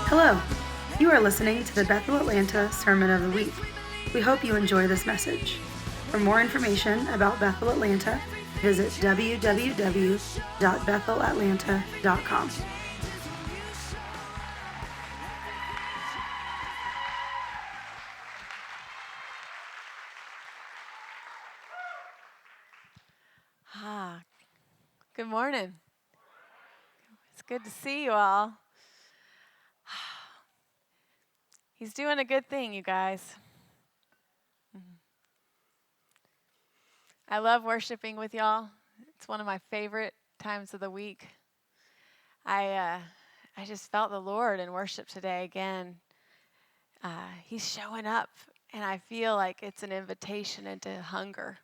Hello, you are listening to the Bethel Atlanta Sermon of the Week. We hope you enjoy this message. For more information about Bethel Atlanta, visit www.bethelatlanta.com. Good morning. It's good to see you all. He's doing a good thing, you guys. I love worshiping with y'all. It's one of my favorite times of the week. I just felt the Lord in worship today again. He's showing up, and I feel like it's an invitation into hunger.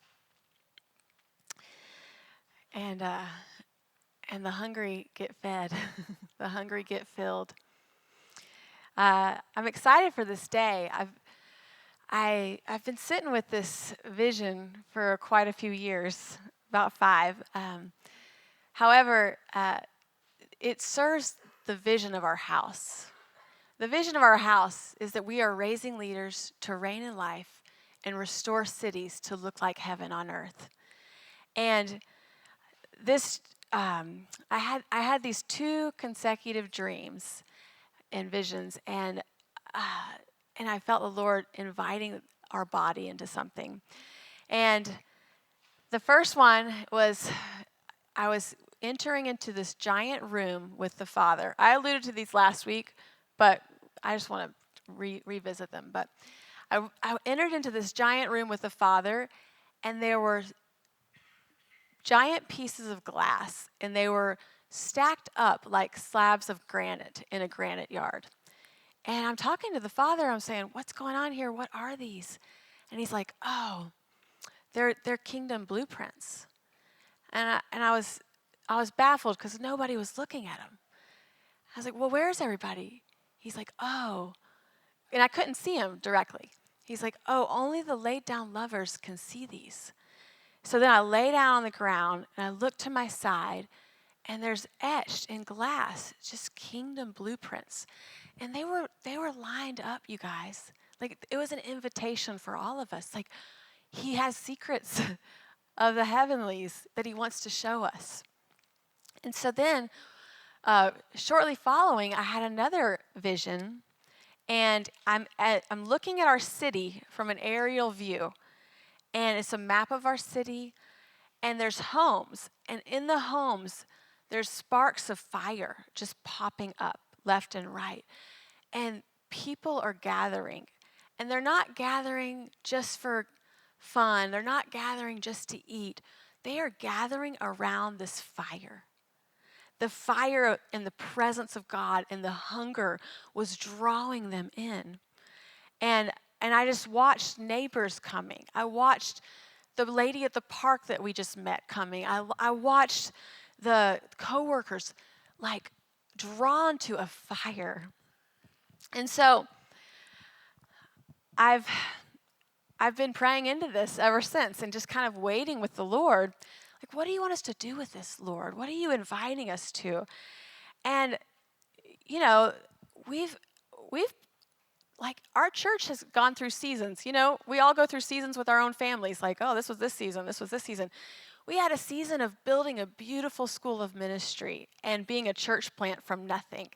And the hungry get fed. The hungry get filled. I'm excited for this day. I've been sitting with this vision for quite a few years, about 5. However, it serves the vision of our house. The vision of our house is that we are raising leaders to reign in life and restore cities to look like heaven on earth. And this, I had these 2 consecutive dreams and visions, and I felt the Lord inviting our body into something. And the first one was, I was entering into this giant room with the Father. I alluded to these last week, but I just want to revisit them. But I entered into this giant room with the Father, and there were giant pieces of glass, and they were stacked up like slabs of granite in a granite yard. And I'm talking to the Father. I'm saying, "What's going on here? What are these?" And he's like, "Oh, they're kingdom blueprints." And I was baffled because nobody was looking at them. I was like, "Well, where's everybody?" He's like, "Oh," and I couldn't see him directly. He's like, "Oh, only the laid down lovers can see these." So then I lay down on the ground and I look to my side, and there's etched in glass just kingdom blueprints. And they were lined up, you guys. Like, it was an invitation for all of us. Like, he has secrets of the heavenlies that he wants to show us. And so then, shortly following, I had another vision, and I'm looking at our city from an aerial view, and it's a map of our city, and there's homes, and in the homes, there's sparks of fire just popping up left and right. And people are gathering. And they're not gathering just for fun. They're not gathering just to eat. They are gathering around this fire. The fire and the presence of God and the hunger was drawing them in. And I just watched neighbors coming. I watched the lady at the park that we just met coming. I watched the coworkers like drawn to a fire. And so I've been praying into this ever since and just kind of waiting with the Lord. Like, what do you want us to do with this, Lord? What are you inviting us to? And, you know, we've like, our church has gone through seasons. You know, we all go through seasons with our own families. Like, oh, this was this season. This was this season. We had a season of building a beautiful school of ministry and being a church plant from nothing.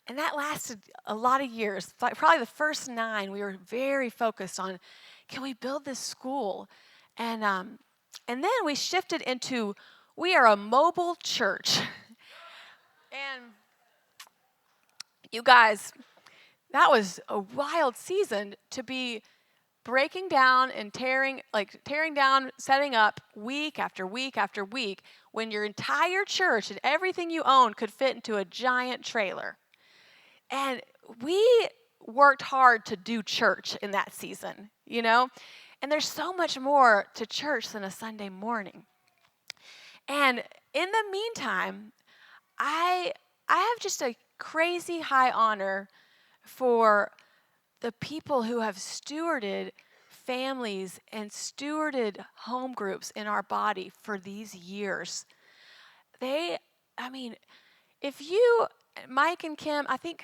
And that lasted a lot of years. Probably the first 9, we were very focused on, can we build this school? And then we shifted into, we are a mobile church. And you guys, that was a wild season to be breaking down and tearing down, setting up week after week after week, when your entire church and everything you own could fit into a giant trailer. And we worked hard to do church in that season, you know? And there's so much more to church than a Sunday morning. And in the meantime, I have just a crazy high honor for the people who have stewarded families and stewarded home groups in our body for these years. If you Mike and Kim, I think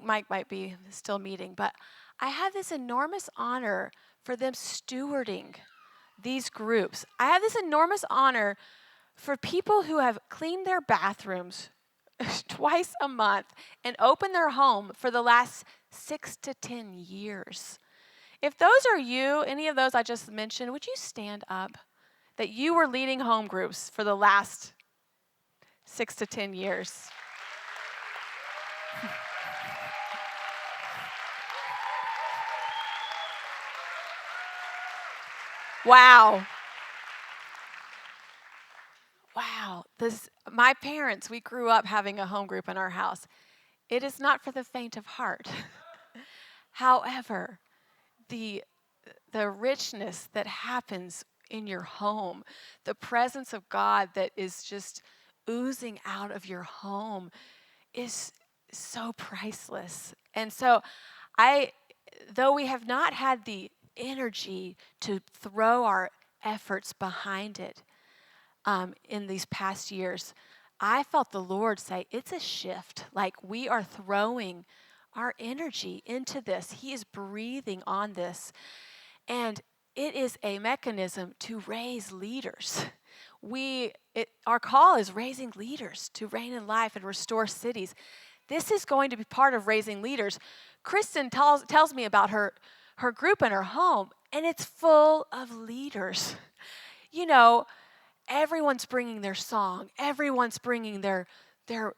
Mike might be still meeting, but I have this enormous honor for them stewarding these groups. I have this enormous honor for people who have cleaned their bathrooms twice a month and opened their home for the last 6 to 10 years. If those are you, any of those I just mentioned, would you stand up? That you were leading home groups for the last 6 to 10 years. Wow. Wow. My parents, we grew up having a home group in our house. It is not for the faint of heart. However, the richness that happens in your home, the presence of God that is just oozing out of your home is so priceless. And so though we have not had the energy to throw our efforts behind it in these past years, I felt the Lord say, it's a shift. Like we are throwing our energy into this. He is breathing on this. And it is a mechanism to raise leaders. Our call is raising leaders to reign in life and restore cities. This is going to be part of raising leaders. Kristen tells me about her group in her home, and it's full of leaders. You know, everyone's bringing their song. Everyone's bringing their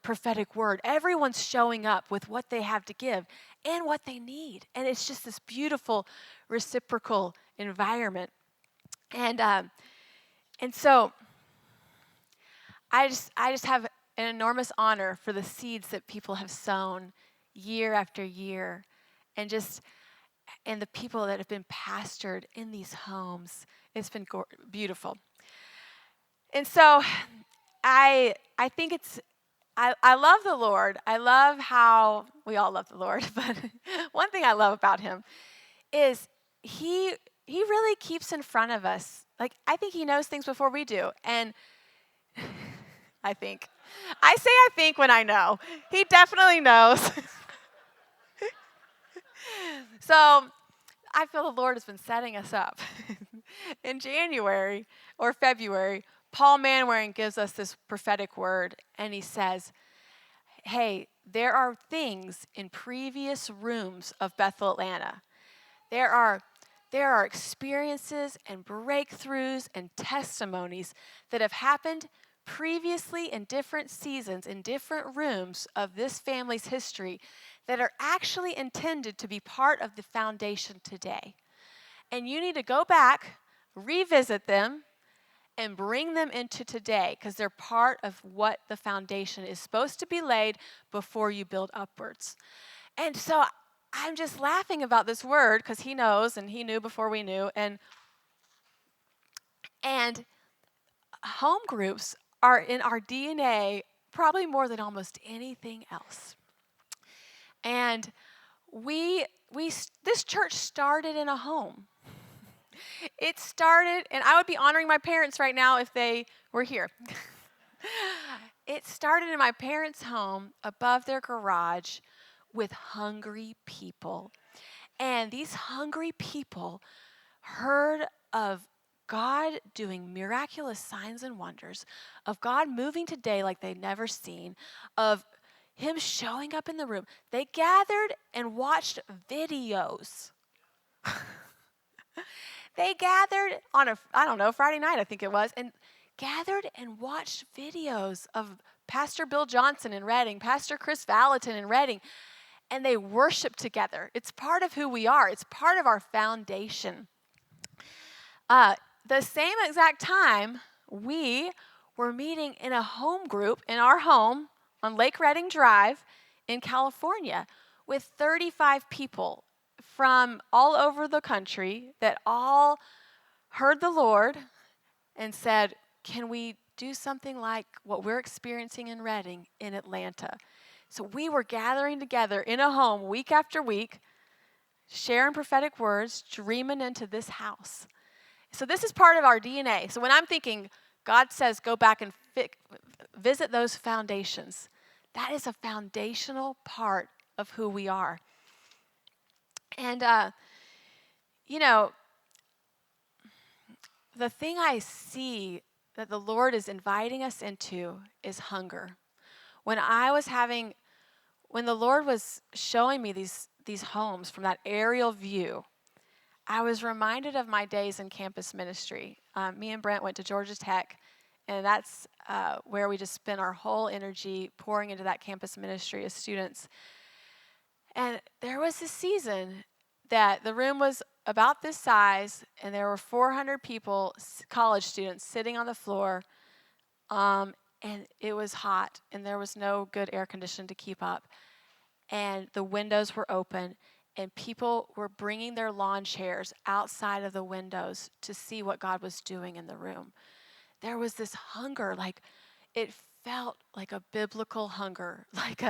prophetic word. Everyone's showing up with what they have to give and what they need. And it's just this beautiful reciprocal environment. And so I just have an enormous honor for the seeds that people have sown year after year, and the people that have been pastored in these homes. It's been beautiful. And so I think I love the Lord. I love how we all love the Lord, but one thing I love about him is he really keeps in front of us. Like, I think he knows things before we do. And I think when I know. He definitely knows. So I feel the Lord has been setting us up. In January or February, Paul Manwaring gives us this prophetic word, and he says, hey, there are things in previous rooms of Bethel, Atlanta. There are experiences and breakthroughs and testimonies that have happened previously in different seasons, in different rooms of this family's history that are actually intended to be part of the foundation today. And you need to go back, revisit them, and bring them into today, because they're part of what the foundation is supposed to be laid before you build upwards. And so I'm just laughing about this word because he knows, and he knew before we knew. And home groups are in our DNA probably more than almost anything else. And this church started in a home. It started, and I would be honoring my parents right now if they were here. It started in my parents' home above their garage with hungry people. And these hungry people heard of God doing miraculous signs and wonders, of God moving today like they'd never seen, of him showing up in the room. They gathered and watched videos. They gathered on Friday night, I think it was, and gathered and watched videos of Pastor Bill Johnson in Redding, Pastor Chris Valentin in Redding, and they worship together. It's part of who we are. It's part of our foundation. The same exact time, we were meeting in a home group in our home on Lake Redding Drive in California with 35 people from all over the country that all heard the Lord and said, can we do something like what we're experiencing in Redding in Atlanta? So we were gathering together in a home week after week, sharing prophetic words, dreaming into this house. So this is part of our DNA. So when I'm thinking, God says go back and visit those foundations, That is a foundational part of who we are. And, you know, the thing I see that the Lord is inviting us into is hunger. When I was having, when the Lord was showing me these homes from that aerial view, I was reminded of my days in campus ministry. Me and Brent went to Georgia Tech, and that's where we just spent our whole energy pouring into that campus ministry as students. And there was this season that the room was about this size, and there were 400 people, college students, sitting on the floor, and it was hot, and there was no good air conditioning to keep up. And the windows were open, and people were bringing their lawn chairs outside of the windows to see what God was doing in the room. There was this hunger, like it felt like a biblical hunger, like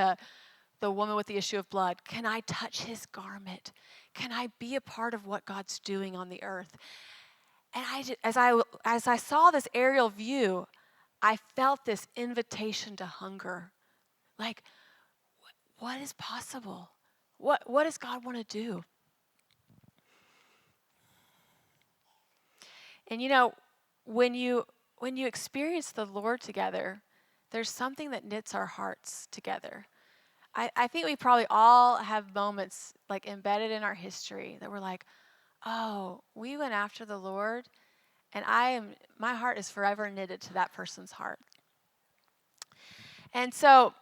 the woman with the issue of blood. Can I touch his garment? Can I be a part of what God's doing on the earth? And as I saw this aerial view, I felt this invitation to hunger. Like, what is possible? What does God want to do? And when you experience the Lord together, there's something that knits our hearts together. I think we probably all have moments like embedded in our history that we're like, oh, we went after the Lord, and my heart is forever knitted to that person's heart. And so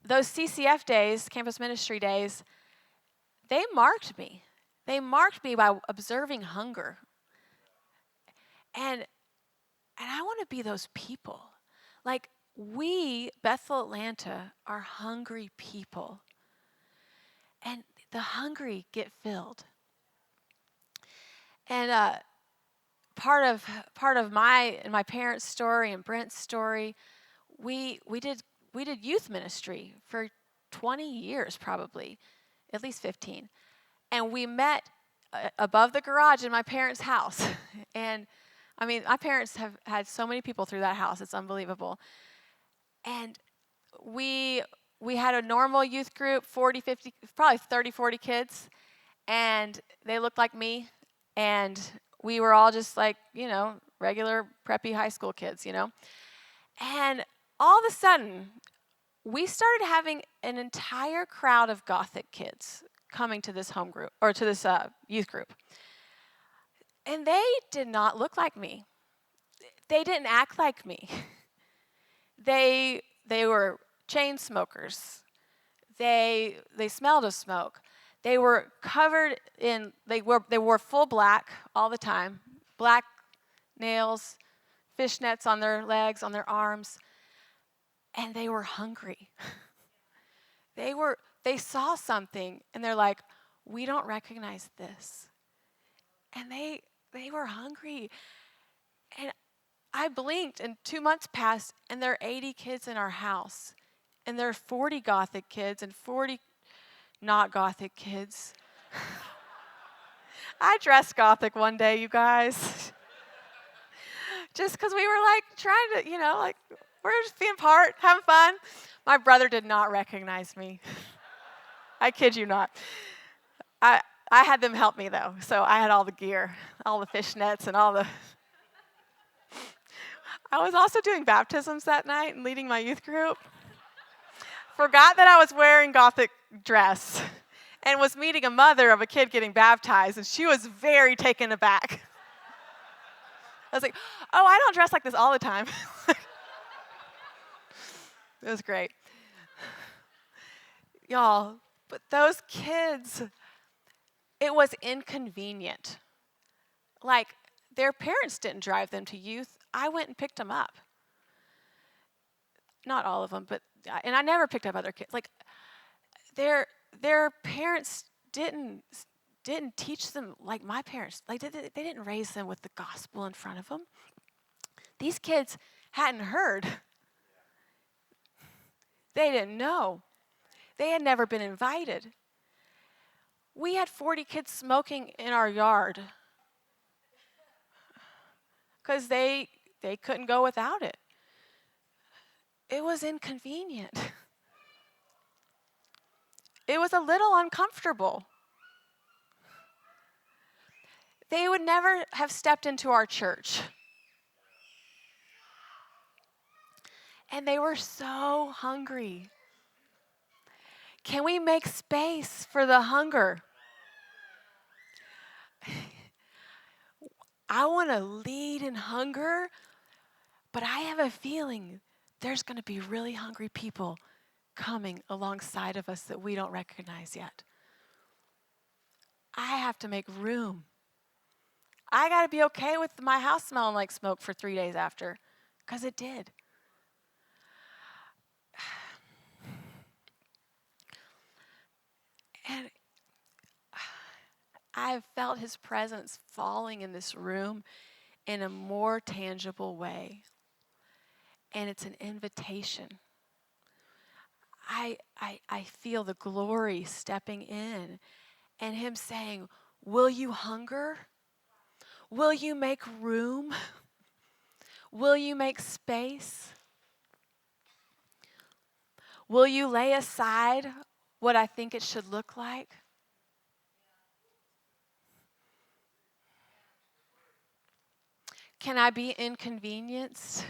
those CCF days, campus ministry days, they marked me. They marked me by observing hunger. And I want to be those people. Like, we, Bethel, Atlanta, are hungry people. And the hungry get filled. And part of my parents' story and Brent's story, we did youth ministry for 20 years probably, at least 15. And we met above the garage in my parents' house. And I mean, my parents have had so many people through that house. It's unbelievable. And we had a normal youth group, 40, 50, probably 30, 40 kids. And they looked like me. And we were all just like, regular preppy high school kids, And all of a sudden, we started having an entire crowd of Gothic kids coming to this home group, or to this youth group. And they did not look like me. They didn't act like me. They were chain smokers. They smelled of smoke. They were covered in, they wore full black all the time. Black nails, fishnets on their legs, on their arms. And they were hungry. They saw something and they're like, we don't recognize this. And they were hungry. And I blinked and 2 months passed and there are 80 kids in our house. And there are 40 Gothic kids and 40 not Gothic kids. I dressed Gothic one day, you guys. Just because we were like trying to, like we're just being part, having fun. My brother did not recognize me. I kid you not. I had them help me though, so I had all the gear, all the fishnets and all the... I was also doing baptisms that night and leading my youth group. Forgot that I was wearing Gothic dress and was meeting a mother of a kid getting baptized, and she was very taken aback. I was like, oh, I don't dress like this all the time. It was great. Y'all, but those kids, it was inconvenient. Like, their parents didn't drive them to youth. I went and picked them up. Not all of them, and I never picked up other kids. Like, their parents didn't teach them like my parents. Like, they didn't raise them with the gospel in front of them. These kids hadn't heard. They didn't know. They had never been invited. We had 40 kids smoking in our yard because they couldn't go without it. It was inconvenient. it was a little uncomfortable. They would never have stepped into our church. And they were so hungry. Can we make space for the hunger? I want to lead in hunger, but I have a feeling there's going to be really hungry people coming alongside of us that we don't recognize yet. I have to make room. I got to be okay with my house smelling like smoke for 3 days after, because it did. And I've felt his presence falling in this room in a more tangible way. And it's an invitation. I feel the glory stepping in and him saying, will you hunger? Will you make room? Will you make space? Will you lay aside what I think it should look like? Can I be inconvenienced?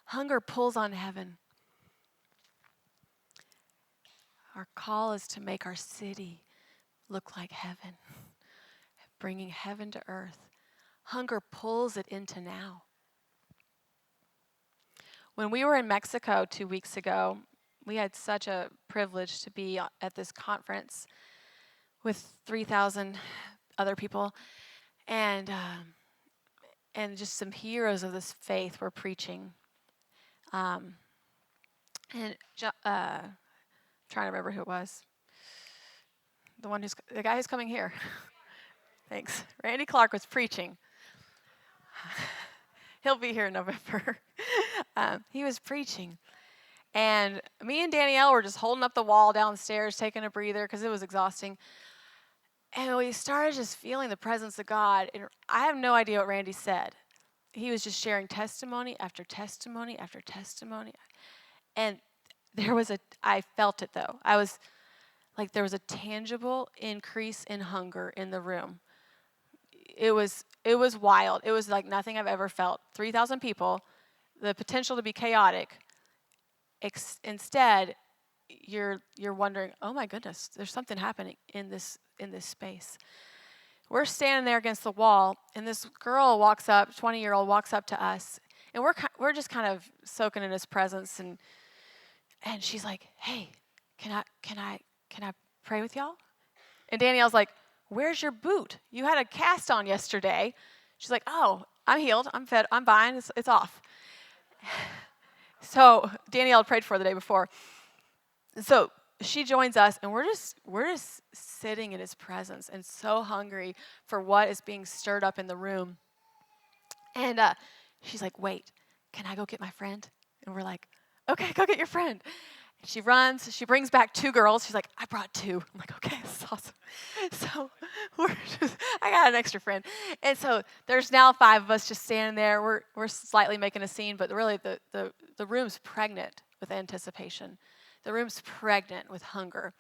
Hunger pulls on heaven. Our call is to make our city look like heaven, bringing heaven to earth. Hunger pulls it into now. When we were in Mexico 2 weeks ago, we had such a privilege to be at this conference with 3,000 other people, and just some heroes of this faith were preaching. And trying to remember who it was. The guy who's coming here. Thanks. Randy Clark was preaching. He'll be here in November. He was preaching. And me and Danielle were just holding up the wall downstairs, taking a breather because it was exhausting. And we started just feeling the presence of God. And I have no idea what Randy said. He was just sharing testimony after testimony after testimony. And I felt it though. I was like, there was a tangible increase in hunger in the room. It was wild. It was like nothing I've ever felt. 3,000 people, the potential to be chaotic. Instead, you're wondering, oh my goodness, there's something happening in this space. We're standing there against the wall, and this girl walks up, 20-year-old walks up to us, and we're just kind of soaking in his presence, and she's like, hey, can I pray with y'all? And Danielle's like, where's your boot? You had a cast on yesterday. She's like, oh, I'm healed. I'm fed. I'm fine. It's off. So Danielle had prayed for the day before. So she joins us, and we're just sitting in his presence and so hungry for what is being stirred up in the room. And she's like, wait, can I go get my friend? And we're like, okay, go get your friend. And she runs. She brings back 2 girls. She's like, I brought 2. I'm like, okay, this is awesome. So I got an extra friend. And so there's now 5 of us just standing there. We're slightly making a scene, but really the room's pregnant with anticipation. The room's pregnant with hunger.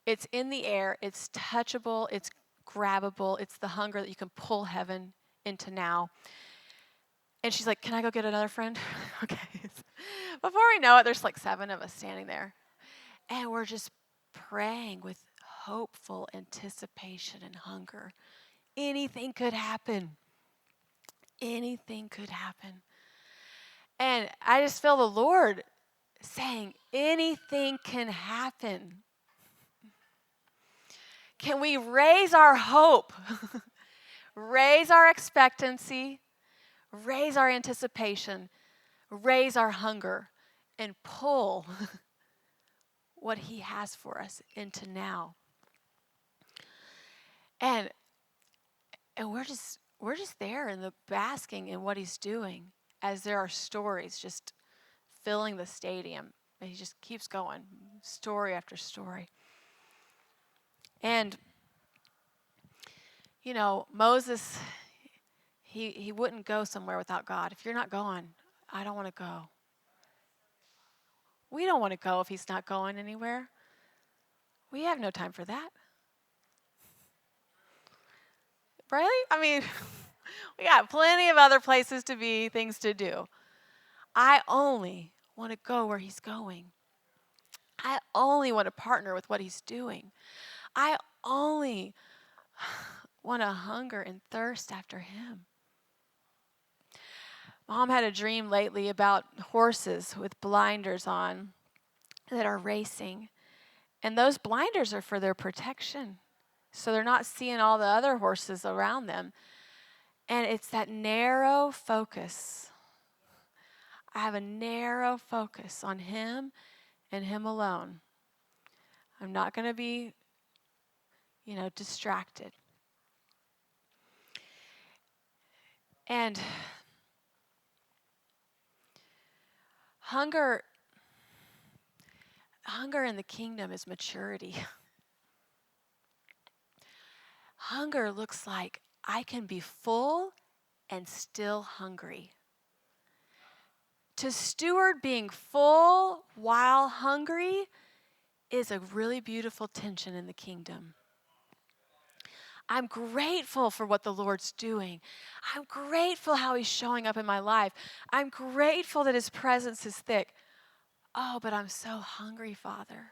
It's in the air. It's touchable. It's grabbable. It's the hunger that you can pull heaven into now. And she's like, can I go get another friend? Okay. Before we know it, there's like 7 of us standing there. And we're just praying with hopeful anticipation and hunger. Anything could happen. Anything could happen. And I just feel the Lord saying, anything can happen. Can we raise our hope, raise our expectancy, raise our anticipation, raise our hunger, and pull what he has for us into now? And we're just there in the basking in what he's doing, as there are stories just filling the stadium. And he just keeps going, story after story. And, Moses, he wouldn't go somewhere without God. If you're not going, I don't want to go. We don't want to go if he's not going anywhere. We have no time for that. Really? I mean, we got plenty of other places to be, things to do. I only want to go where he's going. I only want to partner with what he's doing. I only want to hunger and thirst after him. Mom had a dream lately about horses with blinders on that are racing. And those blinders are for their protection. So they're not seeing all the other horses around them. And it's that narrow focus. I have a narrow focus on him and him alone. I'm not going to be, distracted. And hunger in the kingdom is maturity. Hunger looks like I can be full and still hungry. To steward being full while hungry is a really beautiful tension in the kingdom. I'm grateful for what the Lord's doing. I'm grateful how he's showing up in my life. I'm grateful that his presence is thick. Oh, but I'm so hungry, Father.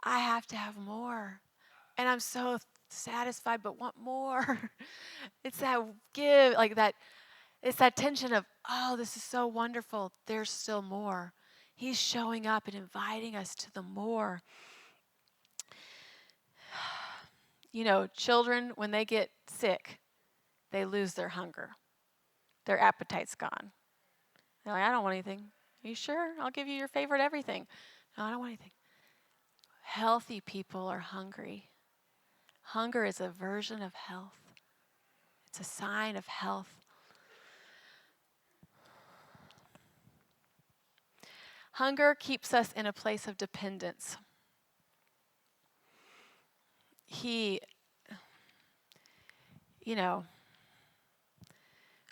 I have to have more. And I'm so satisfied but want more. It's that give, like that, it's that tension of, oh, this is so wonderful. There's still more. He's showing up and inviting us to the more. Children, when they get sick, they lose their hunger. Their appetite's gone. They're like, I don't want anything. Are you sure? I'll give you your favorite everything. No, I don't want anything. Healthy people are hungry. Hunger is a version of health. It's a sign of health. Hunger keeps us in a place of dependence.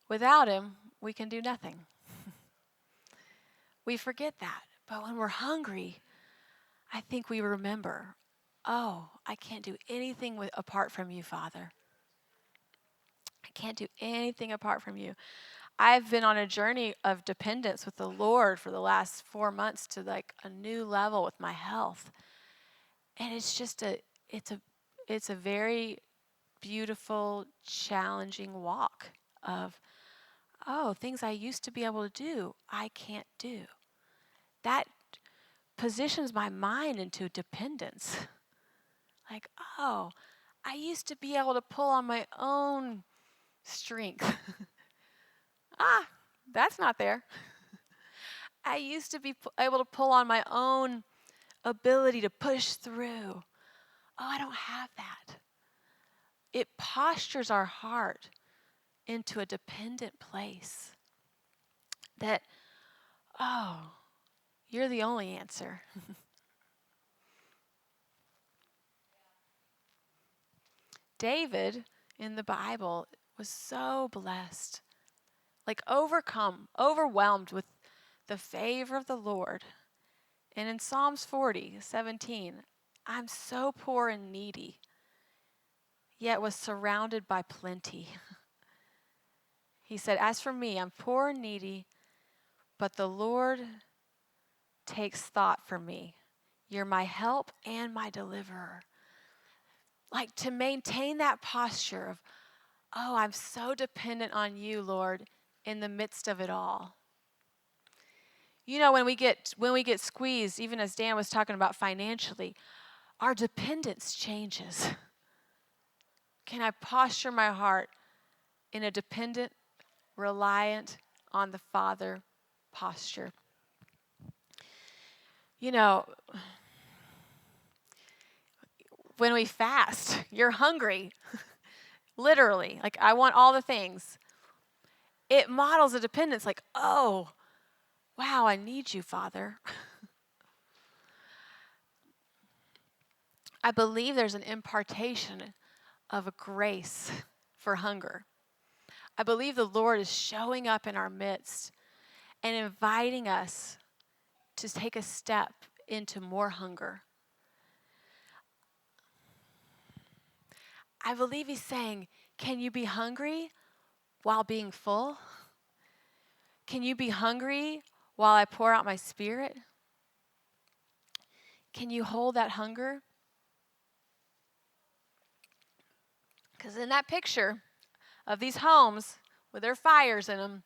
Without him, we can do nothing. We forget that. But when we're hungry, I think we remember, oh, I can't do anything apart from you, Father. I can't do anything apart from you. I've been on a journey of dependence with the Lord for the last 4 months to like a new level with my health. And it's just it's a very beautiful, challenging walk of, oh, things I used to be able to do, I can't do. That positions my mind into dependence. Like, oh, I used to be able to pull on my own strength. That's not there. I used to be able to pull on my own ability to push through. Oh, I don't have that. It postures our heart into a dependent place that, oh, you're the only answer. David in the Bible was so blessed, like overwhelmed with the favor of the Lord. And in Psalms 40:17, I'm so poor and needy, yet was surrounded by plenty. He said, as for me, I'm poor and needy, but the Lord takes thought for me. You're my help and my deliverer. Like to maintain that posture of, oh, I'm so dependent on you, Lord, in the midst of it all. When we get squeezed, even as Dan was talking about financially, our dependence changes. Can I posture my heart in a dependent, reliant on the Father posture? When we fast, you're hungry. Literally, like I want all the things. It models a dependence like, oh, wow, I need you, Father. I believe there's an impartation of a grace for hunger. I believe the Lord is showing up in our midst and inviting us to take a step into more hunger. I believe he's saying, can you be hungry while being full? Can you be hungry while I pour out my Spirit? Can you hold that hunger? Because in that picture of these homes with their fires in them,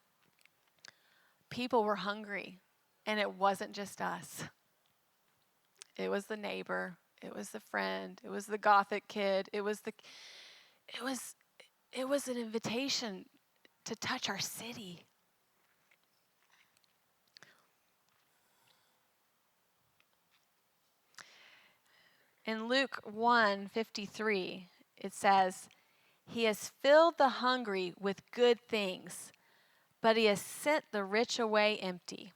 people were hungry. And it wasn't just us. It was the neighbor. It was the friend. It was the Gothic kid. It was an invitation to touch our city. In Luke 1:53, it says, "He has filled the hungry with good things, but he has sent the rich away empty."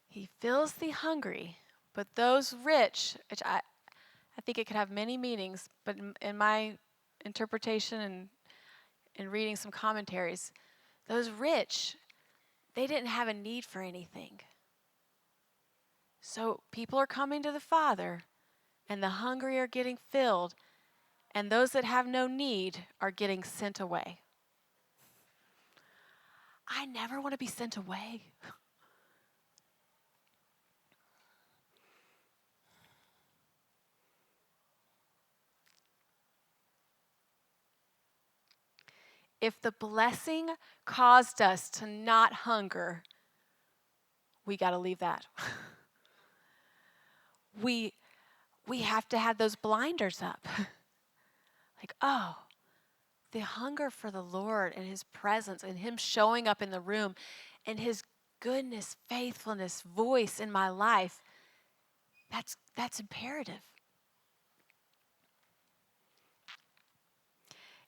He fills the hungry, but those rich, which I think it could have many meanings, but in my interpretation and in reading some commentaries, those rich, they didn't have a need for anything. So people are coming to the Father, and the hungry are getting filled, and those that have no need are getting sent away. I never want to be sent away. If the blessing caused us to not hunger, we got to leave that. we have to have those blinders up. Like, oh, the hunger for the Lord and his presence and him showing up in the room and his goodness, faithfulness, voice in my life, that's imperative.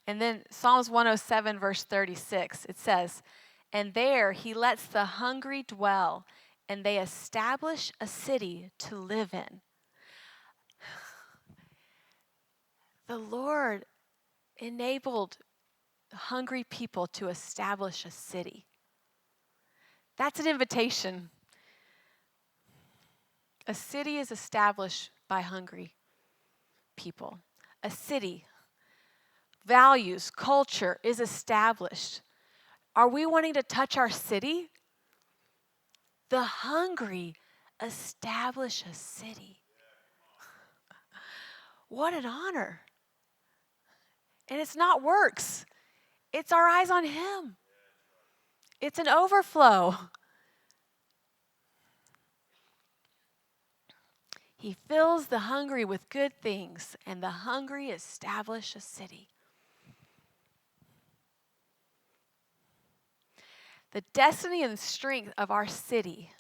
And then Psalms 107, verse 36, it says, "And there he lets the hungry dwell, and they establish a city to live in." The Lord enabled hungry people to establish a city. That's an invitation. A city is established by hungry people. A city, values, culture is established. Are we wanting to touch our city? The hungry establish a city. What an honor. And it's not works. It's our eyes on him. It's an overflow. He fills the hungry with good things, and the hungry establish a city. The destiny and strength of our city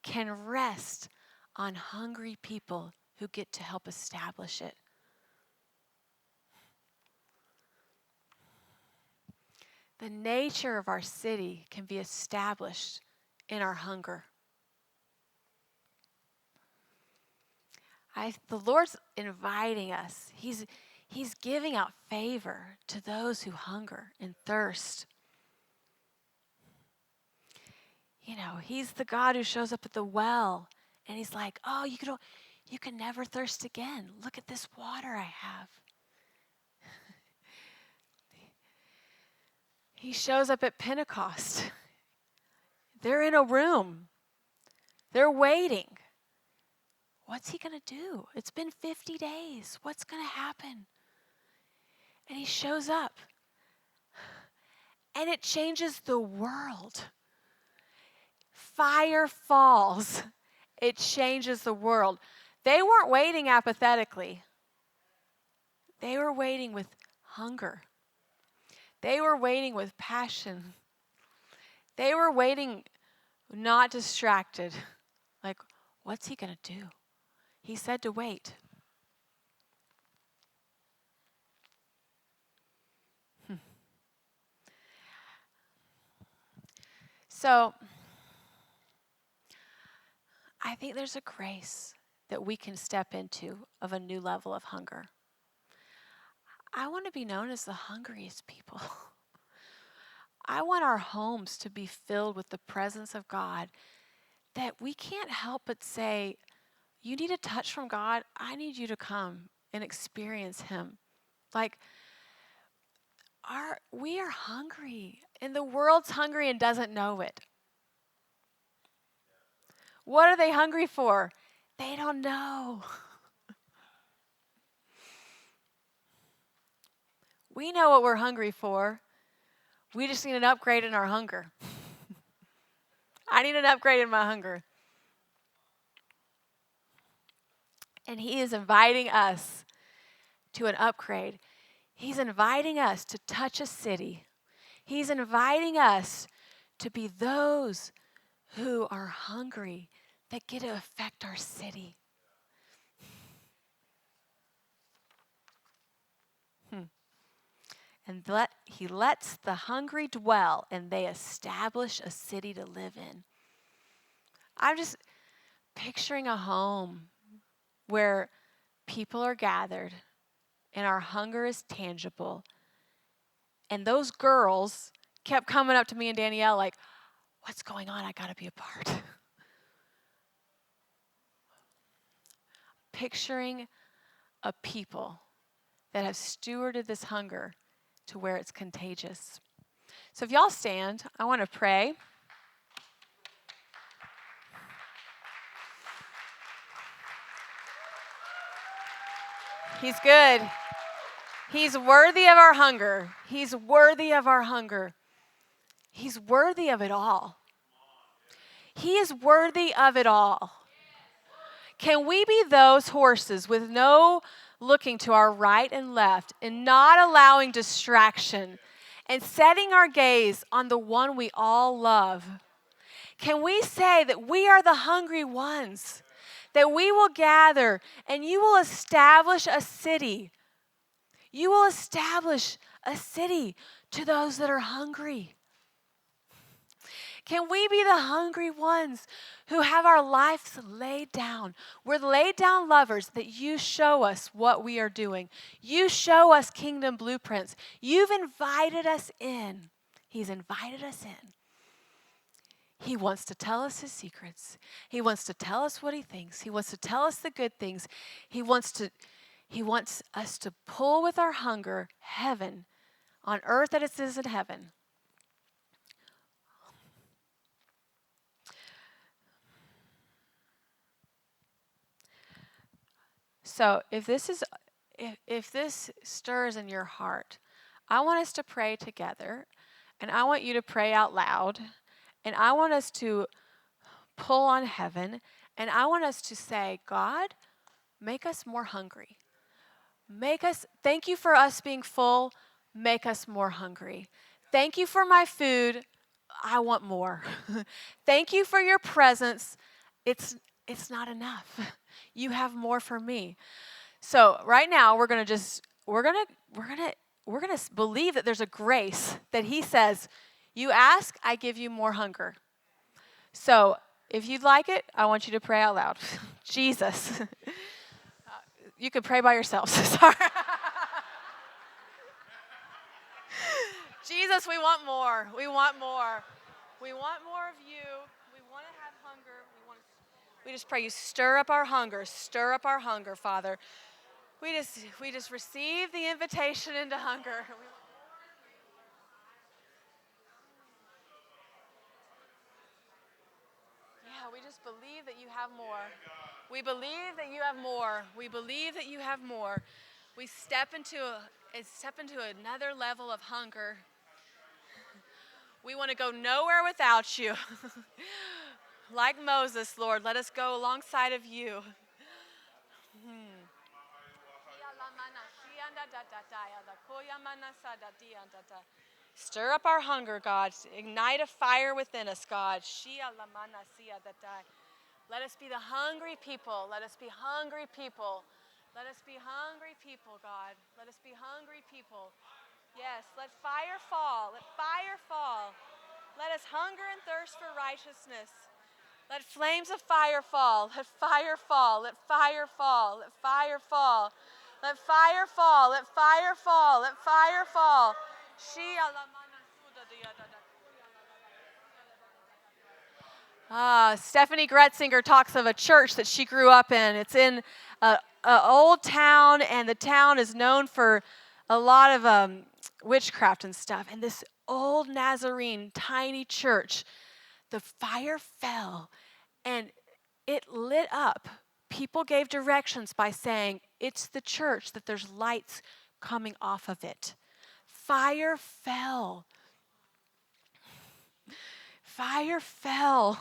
can rest on hungry people who get to help establish it. The nature of our city can be established in our hunger. The Lord's inviting us. He's giving out favor to those who hunger and thirst. You know, he's the God who shows up at the well, and he's like, "Oh, you can never thirst again. Look at this water I have." He shows up at Pentecost. They're in a room. They're waiting. What's he going to do? It's been 50 days. What's going to happen? And he shows up. And it changes the world. Fire falls. It changes the world. They weren't waiting apathetically. They were waiting with hunger. They were waiting with passion. They were waiting not distracted. Like, what's he going to do? He said to wait. So, I think there's a grace that we can step into of a new level of hunger. I want to be known as the hungriest people. I want our homes to be filled with the presence of God, that we can't help but say, you need a touch from God. I need you to come and experience him. Like, we are hungry, and the world's hungry and doesn't know it. What are they hungry for? They don't know. We know what we're hungry for. We just need an upgrade in our hunger. I need an upgrade in my hunger. And he is inviting us to an upgrade. He's inviting us to touch a city. He's inviting us to be those who are hungry that get to affect our city. And he lets the hungry dwell, and they establish a city to live in. I'm just picturing a home where people are gathered and our hunger is tangible. And those girls kept coming up to me and Danielle like, what's going on? I got to be a part. Picturing a people that have stewarded this hunger to where it's contagious. So if y'all stand, I want to pray. He's good. He's worthy of our hunger. He's worthy of our hunger. He's worthy of it all. He is worthy of it all. Can we be those horses with no looking to our right and left and not allowing distraction and setting our gaze on the one we all love? Can we say that we are the hungry ones, that we will gather and you will establish a city? You will establish a city to those that are hungry. Can we be the hungry ones who have our lives laid down? We're laid down lovers that you show us what we are doing. You show us kingdom blueprints. You've invited us in. He's invited us in. He wants to tell us his secrets. He wants to tell us what he thinks. He wants to tell us the good things. He wants us to pull with our hunger heaven on earth as it is in heaven. So if this stirs in your heart, I want us to pray together, and I want you to pray out loud, and I want us to pull on heaven, and I want us to say, God, make us more hungry. Thank you for us being full, make us more hungry. Thank you for my food, I want more. Thank you for your presence, it's not enough. You have more for me. So right now we're gonna believe that there's a grace that he says, you ask, I give you more hunger. So if you'd like it, I want you to pray out loud. Jesus. You could pray by yourselves. Sorry. Jesus, we want more. We want more. We want more of you. We want to have hunger. We just pray you stir up our hunger. Stir up our hunger, Father. We just receive the invitation into hunger. Yeah, we just believe that you have more. We believe that you have more. We believe that you have more. We step into another level of hunger. We want to go nowhere without you. Like Moses, Lord, let us go alongside of you. Stir up our hunger, God. Ignite a fire within us, God. Let us be the hungry people. Let us be hungry people. Let us be hungry people, God. Let us be hungry people. Yes, let fire fall. Let fire fall. Let us hunger and thirst for righteousness. Let flames of fire fall. Let fire fall. Let fire fall. Let fire fall. Let fire fall. Let fire fall. Let fire fall. Stephanie Gretzinger talks of a church that she grew up in. It's in an old town, and the town is known for a lot of witchcraft and stuff. And this old Nazarene, tiny church, the fire fell, and it lit up. People gave directions by saying, it's the church, that there's lights coming off of it. Fire fell. Fire fell.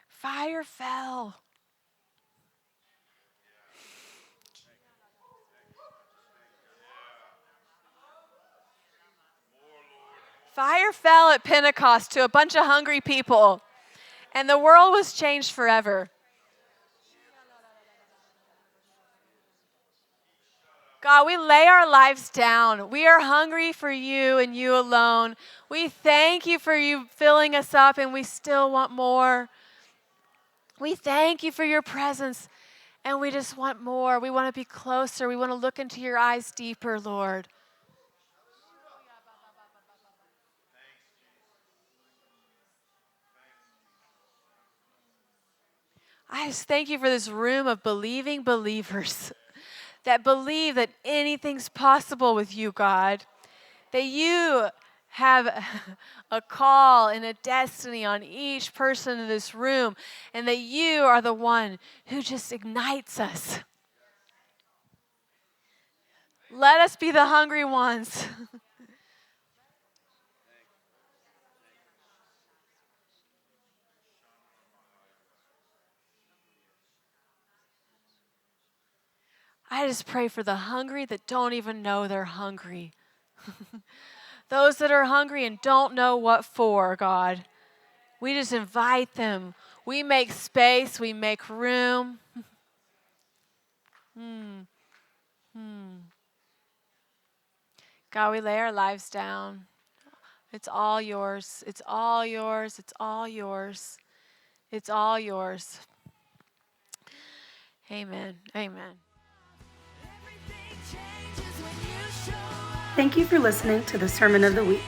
Fire fell. Fire fell at Pentecost to a bunch of hungry people, and the world was changed forever. God, we lay our lives down. We are hungry for you and you alone. We thank you for you filling us up, and we still want more. We thank you for your presence, and we just want more. We want to be closer. We want to look into your eyes deeper, Lord. I just thank you for this room of believing believers that believe that anything's possible with you, God. That you have a call and a destiny on each person in this room, and that you are the one who just ignites us. Let us be the hungry ones. I just pray for the hungry that don't even know they're hungry. Those that are hungry and don't know what for, God. We just invite them. We make space. We make room. God, we lay our lives down. It's all yours. It's all yours. It's all yours. It's all yours. Amen. Amen. Thank you for listening to the Sermon of the Week.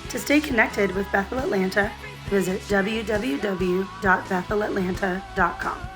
To stay connected with Bethel Atlanta, visit www.bethelatlanta.com.